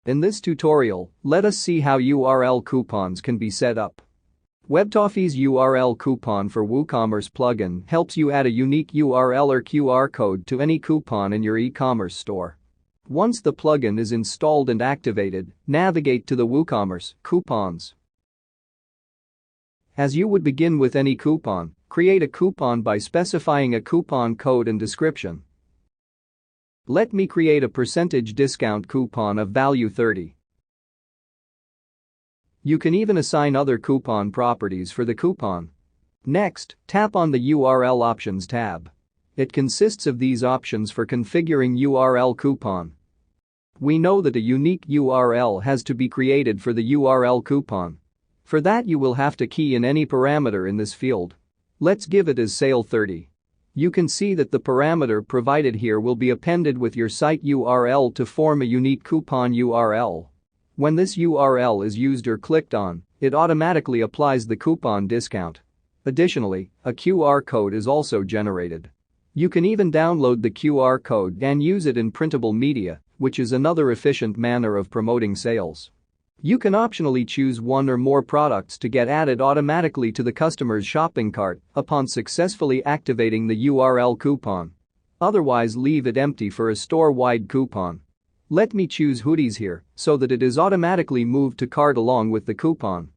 In this tutorial, let us see how URL coupons can be set up. WebToffee's URL coupon for WooCommerce plugin helps you add a unique URL or QR code to any coupon in your e-commerce store. Once the plugin is installed and activated, navigate to the WooCommerce coupons. As you would begin with any coupon, create a coupon by specifying a coupon code and description. Let me create a percentage discount coupon of value 30. You can even assign other coupon properties for the coupon. Next, tap on the URL Options tab. It consists of these options for configuring URL coupon. We know that a unique URL has to be created for the URL coupon. For that you will have to key in any parameter in this field. Let's give it as sale 30. You can see that the parameter provided here will be appended with your site URL to form a unique coupon URL. When this URL is used or clicked on, it automatically applies the coupon discount. Additionally, a QR code is also generated. You can even download the QR code and use it in printable media, which is another efficient manner of promoting sales. You can optionally choose one or more products to get added automatically to the customer's shopping cart upon successfully activating the URL coupon. Otherwise, leave it empty for a store-wide coupon. Let me choose hoodies here so that it is automatically moved to cart along with the coupon.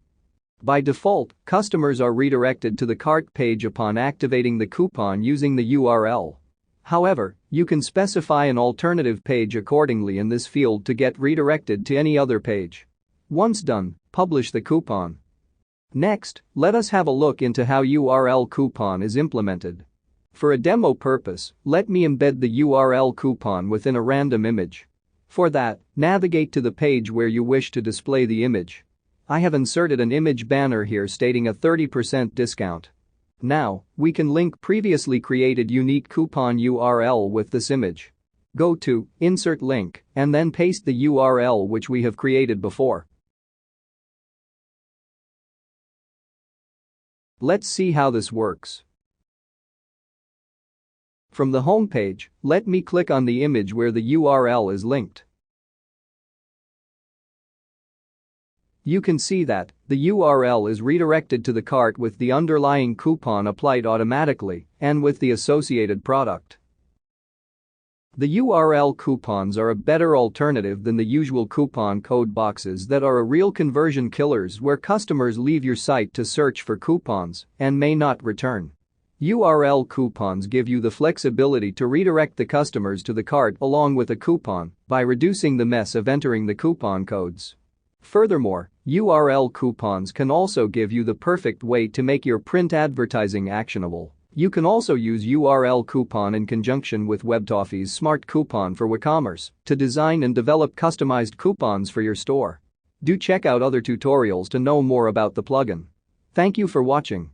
By default, customers are redirected to the cart page upon activating the coupon using the URL. However, you can specify an alternative page accordingly in this field to get redirected to any other page. Once done, publish the coupon. Next, let us have a look into how URL coupon is implemented. For a demo purpose, let me embed the URL coupon within a random image. For that, navigate to the page where you wish to display the image. I have inserted an image banner here stating a 30% discount. Now, we can link previously created unique coupon URL with this image. Go to Insert Link and then paste the URL which we have created before. Let's see how this works. From the home page, let me click on the image where the URL is linked. You can see that the URL is redirected to the cart with the underlying coupon applied automatically and with the associated product. The URL coupons are a better alternative than the usual coupon code boxes that are a real conversion killers where customers leave your site to search for coupons and may not return. URL coupons give you the flexibility to redirect the customers to the cart along with a coupon by reducing the mess of entering the coupon codes. Furthermore, URL coupons can also give you the perfect way to make your print advertising actionable. You can also use URL coupon in conjunction with WebToffee's Smart Coupon for WooCommerce to design and develop customized coupons for your store. Do check out other tutorials to know more about the plugin. Thank you for watching.